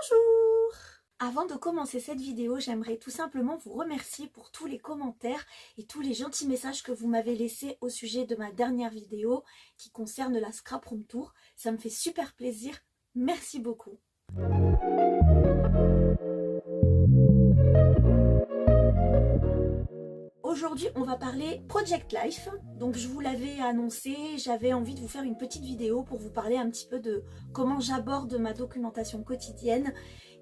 Bonjour! Avant de commencer cette vidéo, j'aimerais tout simplement vous remercier pour tous les commentaires et tous les gentils messages que vous m'avez laissés au sujet de ma dernière vidéo qui concerne la Scrap Room Tour. Ça me fait super plaisir. Merci beaucoup. Aujourd'hui, on va parler Project Life. Donc je vous l'avais annoncé, j'avais envie de vous faire une petite vidéo pour vous parler un petit peu de comment j'aborde ma documentation quotidienne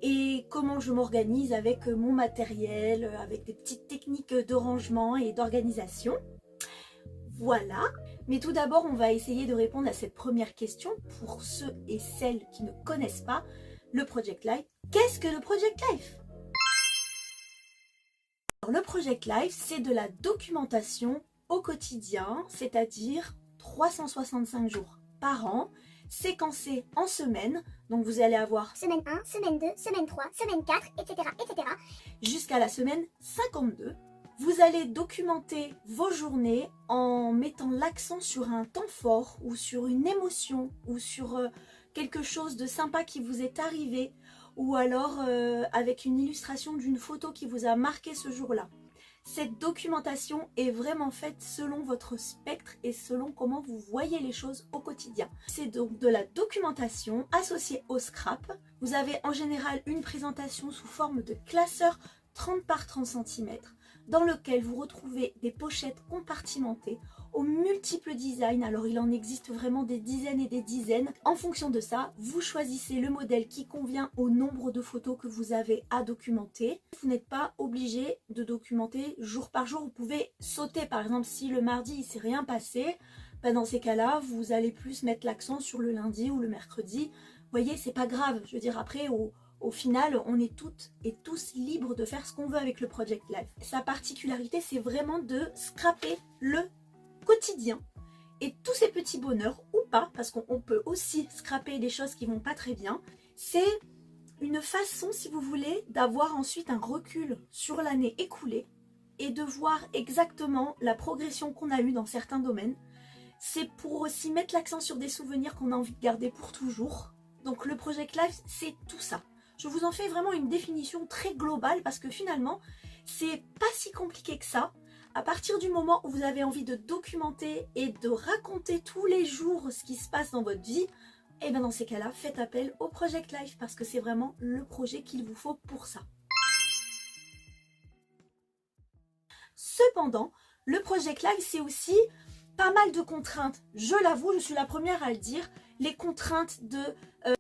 et comment je m'organise avec mon matériel, avec des petites techniques de rangement et d'organisation. Voilà. Mais tout d'abord, on va essayer de répondre à cette première question pour ceux et celles qui ne connaissent pas le Project Life. Qu'est-ce que le Project Life ? Alors, le Project Life, c'est de la documentation au quotidien, c'est-à-dire 365 jours par an, séquencés en semaines. Donc vous allez avoir semaine 1, semaine 2, semaine 3, semaine 4, etc. jusqu'à la semaine 52. Vous allez documenter vos journées en mettant l'accent sur un temps fort ou sur une émotion ou sur quelque chose de sympa qui vous est arrivé ou alors avec une illustration d'une photo qui vous a marqué ce jour-là. Cette documentation est vraiment faite selon votre spectre et selon comment vous voyez les choses au quotidien. C'est donc de la documentation associée au scrap. Vous avez en général une présentation sous forme de classeur 30 par 30 cm dans lequel vous retrouvez des pochettes compartimentées aux multiples designs. Alors il en existe vraiment des dizaines et des dizaines. En fonction de ça, vous choisissez le modèle qui convient au nombre de photos que vous avez à documenter. Vous n'êtes pas obligé de documenter jour par jour. Vous pouvez sauter, par exemple, si le mardi il ne s'est rien passé, dans ces cas-là, vous allez plus mettre l'accent sur le lundi ou le mercredi. Vous voyez, c'est pas grave. Je veux dire, après, au final, on est toutes et tous libres de faire ce qu'on veut avec le Project Life. Sa particularité, c'est vraiment de scraper le quotidien et tous ces petits bonheurs ou pas, parce qu'on peut aussi scraper des choses qui vont pas très bien. C'est une façon, si vous voulez, d'avoir ensuite un recul sur l'année écoulée et de voir exactement la progression qu'on a eue dans certains domaines. C'est pour aussi mettre l'accent sur des souvenirs qu'on a envie de garder pour toujours. Donc le Project Life, c'est tout ça. Je vous en fais vraiment une définition très globale parce que finalement, c'est pas si compliqué que ça. À partir du moment où vous avez envie de documenter et de raconter tous les jours ce qui se passe dans votre vie, et bien dans ces cas-là, faites appel au Project Life parce que c'est vraiment le projet qu'il vous faut pour ça. Cependant, le Project Life, c'est aussi pas mal de contraintes. Je l'avoue, je suis la première à le dire, les contraintes de...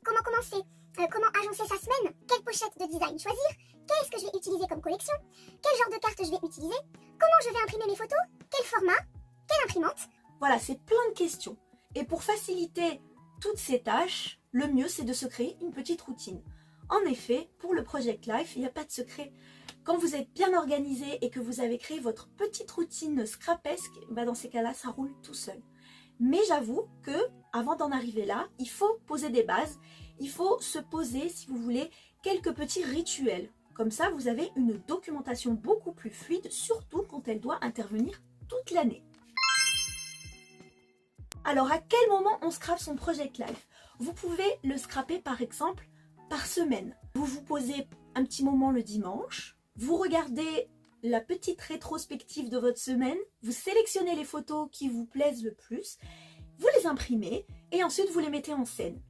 Comment commencer comment agencer sa semaine? Quelle pochette de design choisir? Qu'est-ce que je vais utiliser comme collection? Quel genre de carte je vais utiliser? Comment je vais imprimer mes photos? Quel format? Quelle imprimante? Voilà, c'est plein de questions. Et pour faciliter toutes ces tâches, le mieux c'est de se créer une petite routine. En effet, pour le Project Life, il n'y a pas de secret. Quand vous êtes bien organisé et que vous avez créé votre petite routine scrapesque, dans ces cas-là, ça roule tout seul. Mais j'avoue que avant d'en arriver là, il faut poser des bases. Il faut se poser, si vous voulez, quelques petits rituels. Comme ça, vous avez une documentation beaucoup plus fluide, surtout quand elle doit intervenir toute l'année. Alors, à quel moment on scrape son Project Life? Vous pouvez le scraper, par exemple, par semaine. Vous vous posez un petit moment le dimanche, vous regardez la petite rétrospective de votre semaine, vous sélectionnez les photos qui vous plaisent le plus, vous les imprimez et ensuite vous les mettez en scène.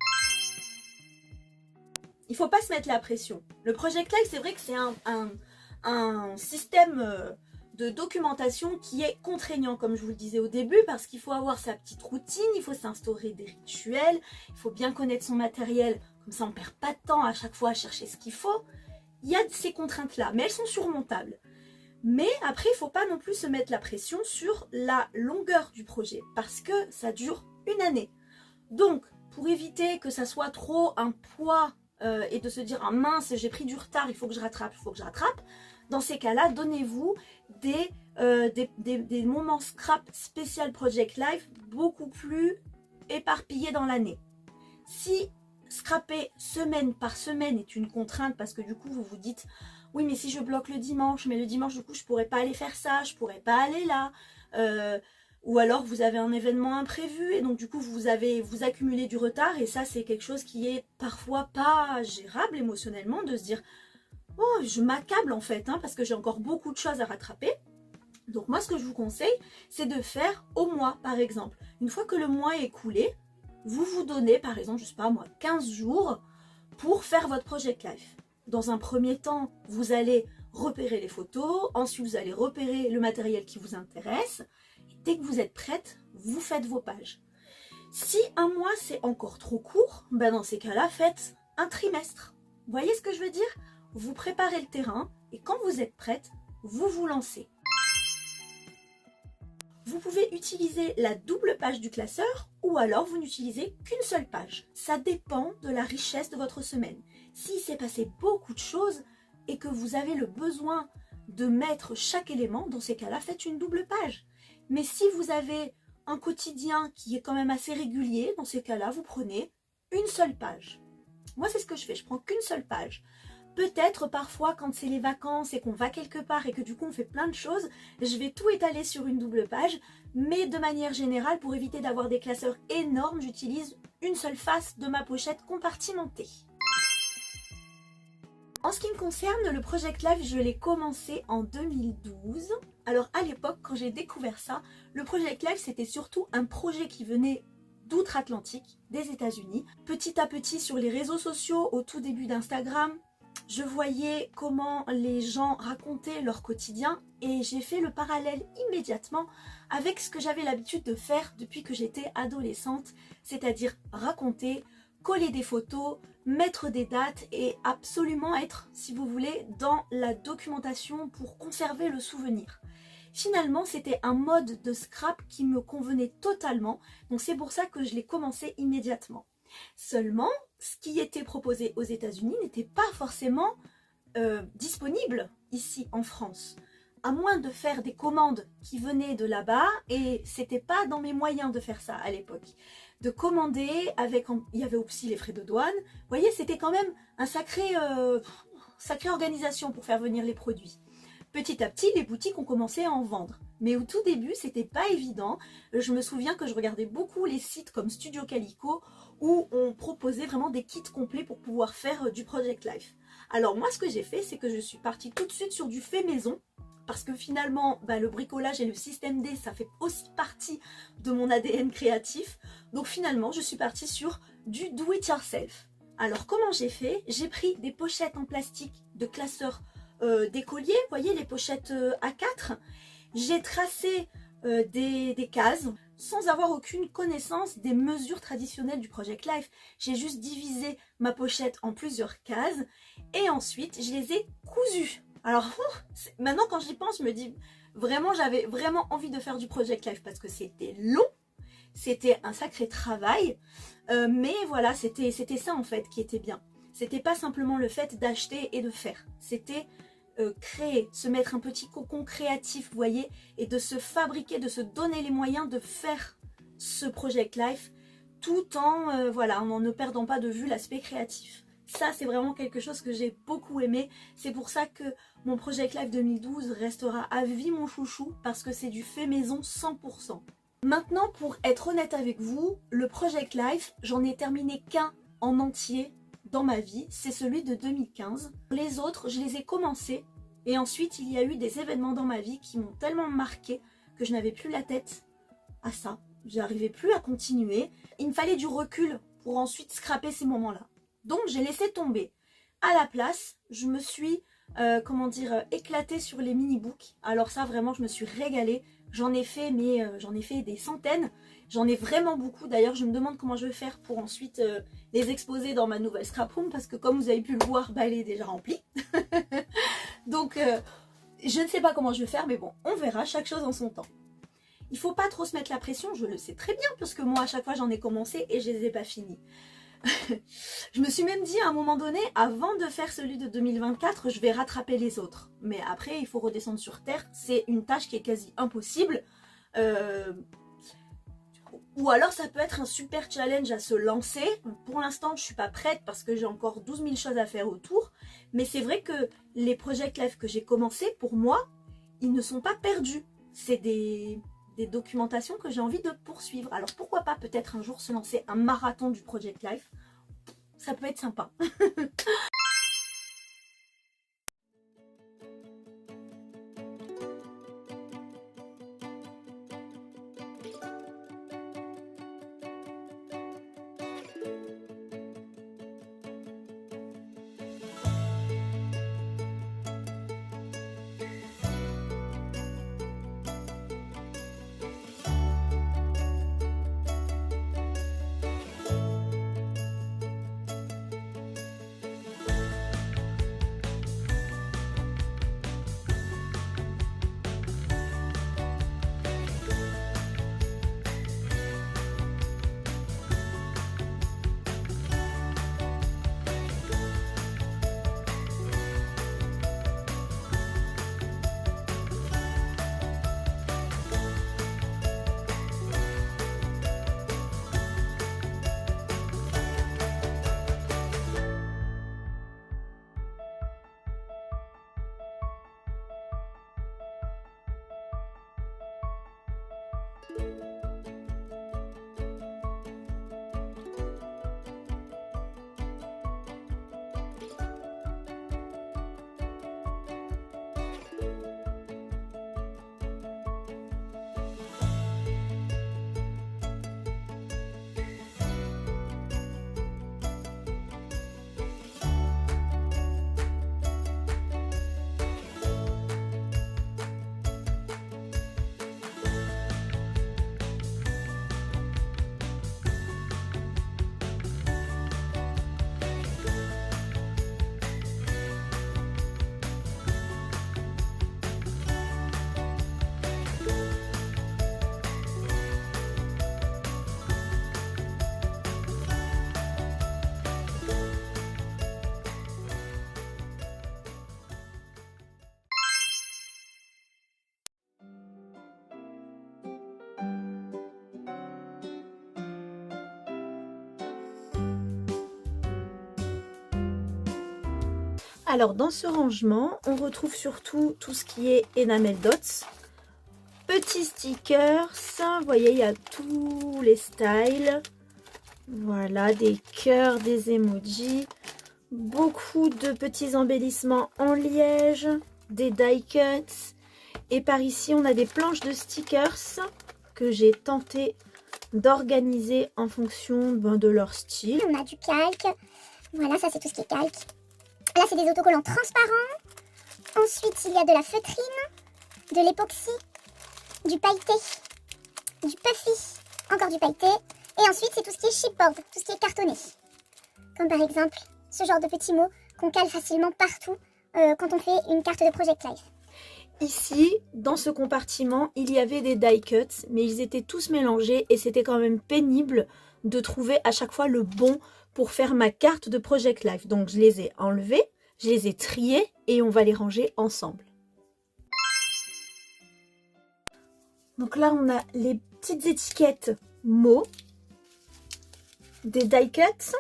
Il ne faut pas se mettre la pression. Le Project Life, c'est vrai que c'est un système de documentation qui est contraignant, comme je vous le disais au début, parce qu'il faut avoir sa petite routine, il faut s'instaurer des rituels, il faut bien connaître son matériel, comme ça on ne perd pas de temps à chaque fois à chercher ce qu'il faut. Il y a ces contraintes-là, mais elles sont surmontables. Mais après, il ne faut pas non plus se mettre la pression sur la longueur du projet, parce que ça dure une année. Donc, pour éviter que ça soit trop un poids et de se dire « Ah mince, j'ai pris du retard, il faut que je rattrape, dans ces cas-là, donnez-vous des moments scrap spécial Project Life beaucoup plus éparpillés dans l'année. Si scraper semaine par semaine est une contrainte parce que du coup vous vous dites oui mais si je bloque le dimanche, mais le dimanche du coup je pourrais pas aller faire ça, je pourrais pas aller là, ou alors vous avez un événement imprévu et donc du coup vous accumulez du retard et ça c'est quelque chose qui est parfois pas gérable émotionnellement de se dire oh je m'accable en fait parce que j'ai encore beaucoup de choses à rattraper. Donc moi ce que je vous conseille c'est de faire au mois par exemple. Une fois que le mois est écoulé, vous vous donnez par exemple, je sais pas moi, 15 jours pour faire votre Project Life. Dans un premier temps, vous allez repérer les photos, ensuite vous allez repérer le matériel qui vous intéresse. Et dès que vous êtes prête, vous faites vos pages. Si un mois c'est encore trop court, dans ces cas-là, faites un trimestre. Vous voyez ce que je veux dire? Vous préparez le terrain et quand vous êtes prête, vous vous lancez. Vous pouvez utiliser la double page du classeur ou alors vous n'utilisez qu'une seule page. Ça dépend de la richesse de votre semaine. S'il s'est passé beaucoup de choses et que vous avez le besoin de mettre chaque élément, dans ces cas-là, faites une double page. Mais si vous avez un quotidien qui est quand même assez régulier, dans ces cas-là, vous prenez une seule page. Moi, c'est ce que je fais, je prends qu'une seule page. Peut-être parfois quand c'est les vacances et qu'on va quelque part et que du coup on fait plein de choses, je vais tout étaler sur une double page, mais de manière générale, pour éviter d'avoir des classeurs énormes, j'utilise une seule face de ma pochette compartimentée. En ce qui me concerne, le Project Life, je l'ai commencé en 2012. Alors à l'époque, quand j'ai découvert ça, le Project Life c'était surtout un projet qui venait d'outre-Atlantique, des États-Unis. Petit à petit sur les réseaux sociaux, au tout début d'Instagram, je voyais comment les gens racontaient leur quotidien et j'ai fait le parallèle immédiatement avec ce que j'avais l'habitude de faire depuis que j'étais adolescente, c'est-à-dire raconter, coller des photos, mettre des dates et absolument être, si vous voulez, dans la documentation pour conserver le souvenir. Finalement, c'était un mode de scrap qui me convenait totalement, donc c'est pour ça que je l'ai commencé immédiatement. Seulement, ce qui était proposé aux États-Unis n'était pas forcément disponible ici en France. À moins de faire des commandes qui venaient de là-bas, et c'était pas dans mes moyens de faire ça à l'époque. De commander avec, il y avait aussi les frais de douane. Vous voyez, c'était quand même un sacrée organisation pour faire venir les produits. Petit à petit, les boutiques ont commencé à en vendre. Mais au tout début, c'était pas évident. Je me souviens que je regardais beaucoup les sites comme Studio Calico où on proposait vraiment des kits complets pour pouvoir faire du Project Life. Alors moi, ce que j'ai fait, c'est que je suis partie tout de suite sur du fait maison parce que finalement, le bricolage et le système D, ça fait aussi partie de mon ADN créatif. Donc finalement, je suis partie sur du do it yourself. Alors comment j'ai fait? J'ai pris des pochettes en plastique de classeurs d'écoliers, vous voyez les pochettes A4. J'ai tracé des cases sans avoir aucune connaissance des mesures traditionnelles du Project Life. J'ai juste divisé ma pochette en plusieurs cases et ensuite je les ai cousues. Alors maintenant quand j'y pense, je me dis vraiment j'avais vraiment envie de faire du Project Life parce que c'était long, c'était un sacré travail, mais voilà, c'était ça en fait qui était bien. C'était pas simplement le fait d'acheter et de faire, c'était créer, se mettre un petit cocon créatif, vous voyez, et de se fabriquer, de se donner les moyens de faire ce Project Life tout en, en ne perdant pas de vue l'aspect créatif. Ça, c'est vraiment quelque chose que j'ai beaucoup aimé. C'est pour ça que mon Project Life 2012 restera à vie mon chouchou, parce que c'est du fait maison 100%. Maintenant, pour être honnête avec vous, le Project Life, j'en ai terminé qu'un en entier dans ma vie, c'est celui de 2015. Les autres, je les ai commencés et ensuite il y a eu des événements dans ma vie qui m'ont tellement marqué que je n'avais plus la tête à ça. Je n'arrivais plus à continuer. Il me fallait du recul pour ensuite scraper ces moments-là. Donc j'ai laissé tomber. À la place, je me suis éclatée sur les mini-books. Alors ça vraiment, je me suis régalée. J'en ai fait, j'en ai fait des centaines. J'en ai vraiment beaucoup. D'ailleurs, je me demande comment je vais faire pour ensuite les exposer dans ma nouvelle scrap room. Parce que comme vous avez pu le voir, elle est déjà remplie. Donc, je ne sais pas comment je vais faire. Mais bon, on verra. Chaque chose en son temps. Il ne faut pas trop se mettre la pression. Je le sais très bien. Parce que moi, à chaque fois, j'en ai commencé et je ne les ai pas finis. Je me suis même dit à un moment donné, avant de faire celui de 2024, je vais rattraper les autres. Mais après, il faut redescendre sur terre. C'est une tâche qui est quasi impossible. Ou alors, ça peut être un super challenge à se lancer. Pour l'instant, je ne suis pas prête parce que j'ai encore 12 000 choses à faire autour. Mais c'est vrai que les Project Life que j'ai commencé, pour moi, ils ne sont pas perdus. C'est des des documentations que j'ai envie de poursuivre. Alors pourquoi pas peut-être un jour se lancer un marathon du Project Life. Ça peut être sympa. Alors dans ce rangement, on retrouve surtout tout ce qui est enamel dots, petits stickers, vous voyez il y a tous les styles, voilà des cœurs, des emojis, beaucoup de petits embellissements en liège, des die cuts et par ici on a des planches de stickers que j'ai tenté d'organiser en fonction de leur style. On a du calque, voilà ça c'est tout ce qui est calque. Là, c'est des autocollants transparents. Ensuite, il y a de la feutrine, de l'époxy, du pailleté, du puffy, encore du pailleté. Et ensuite, c'est tout ce qui est chipboard, tout ce qui est cartonné. Comme par exemple, ce genre de petits mots qu'on cale facilement partout quand on fait une carte de Project Life. Ici, dans ce compartiment, il y avait des die cuts, mais ils étaient tous mélangés et c'était quand même pénible de trouver à chaque fois le bon pour faire ma carte de Project Life. Donc je les ai enlevés, je les ai triés et on va les ranger ensemble. Donc là on a les petites étiquettes mots, des die cuts,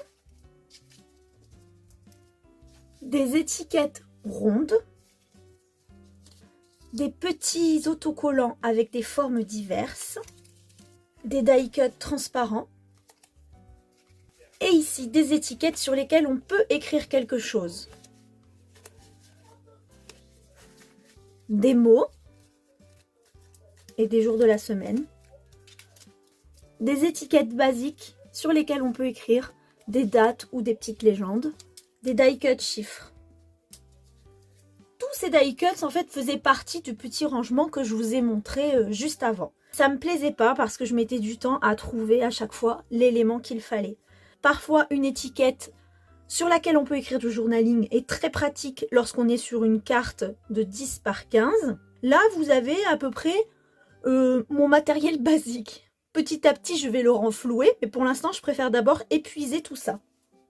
des étiquettes rondes, des petits autocollants avec des formes diverses, des die cuts transparents, et ici des étiquettes sur lesquelles on peut écrire quelque chose. Des mots et des jours de la semaine. Des étiquettes basiques sur lesquelles on peut écrire des dates ou des petites légendes. Des die cut chiffres. Tous ces die cuts en fait faisaient partie du petit rangement que je vous ai montré juste avant. Ça me plaisait pas parce que je mettais du temps à trouver à chaque fois l'élément qu'il fallait. Parfois, une étiquette sur laquelle on peut écrire du journaling est très pratique lorsqu'on est sur une carte de 10 par 15. Là, vous avez à peu près mon matériel basique. Petit à petit, je vais le renflouer, mais pour l'instant, je préfère d'abord épuiser tout ça.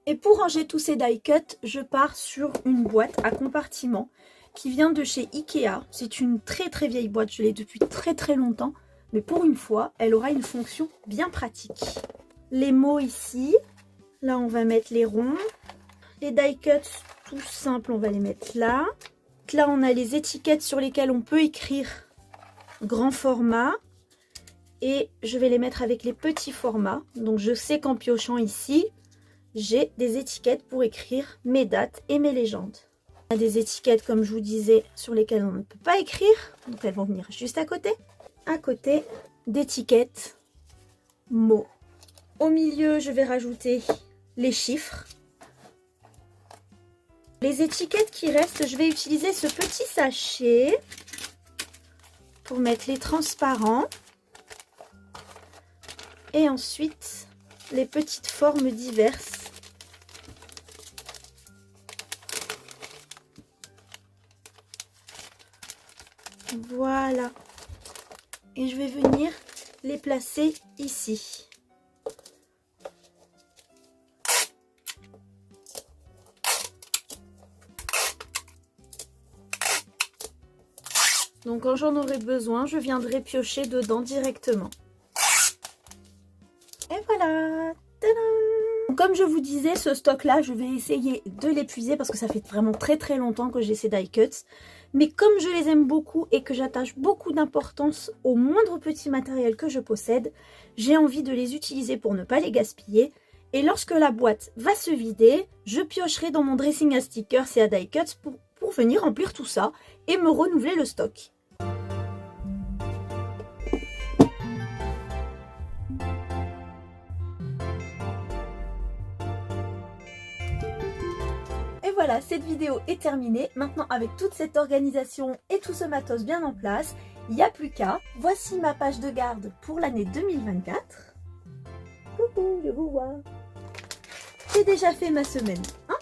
Et pour ranger tous ces die cuts, je pars sur une boîte à compartiments qui vient de chez Ikea. C'est une très très vieille boîte, je l'ai depuis très très longtemps, mais pour une fois, elle aura une fonction bien pratique. Les mots ici. Là, on va mettre les ronds. Les die cuts, tout simple, on va les mettre là. Là, on a les étiquettes sur lesquelles on peut écrire grand format. et je vais les mettre avec les petits formats. Donc je sais qu'en piochant ici, j'ai des étiquettes pour écrire mes dates et mes légendes. On a des étiquettes, comme je vous disais, sur lesquelles on ne peut pas écrire. Donc elles vont venir juste à côté. À côté d'étiquettes mots. Au milieu, je vais rajouter les chiffres. Les étiquettes qui restent, je vais utiliser ce petit sachet pour mettre les transparents. Et ensuite, les petites formes diverses. Voilà. Et je vais venir les placer ici. Donc quand j'en aurai besoin, je viendrai piocher dedans directement. Et voilà. Tadam! Comme je vous disais, ce stock là, je vais essayer de l'épuiser parce que ça fait vraiment très longtemps que j'ai ces die cuts. Mais comme je les aime beaucoup et que j'attache beaucoup d'importance au moindre petit matériel que je possède, j'ai envie de les utiliser pour ne pas les gaspiller. Et lorsque la boîte va se vider, je piocherai dans mon dressing à stickers et à die cuts pour venir remplir tout ça et me renouveler le stock. Et voilà, cette vidéo est terminée. Maintenant, avec toute cette organisation et tout ce matos bien en place, il n'y a plus qu'à. Voici ma page de garde pour l'année 2024. Coucou, je vous vois. J'ai déjà fait ma semaine 1.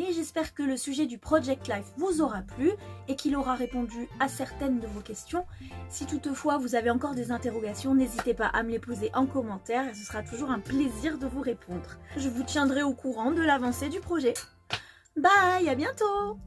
Et j'espère que le sujet du Project Life vous aura plu et qu'il aura répondu à certaines de vos questions. Si toutefois vous avez encore des interrogations, n'hésitez pas à me les poser en commentaire et ce sera toujours un plaisir de vous répondre. Je vous tiendrai au courant de l'avancée du projet. Bye, à bientôt!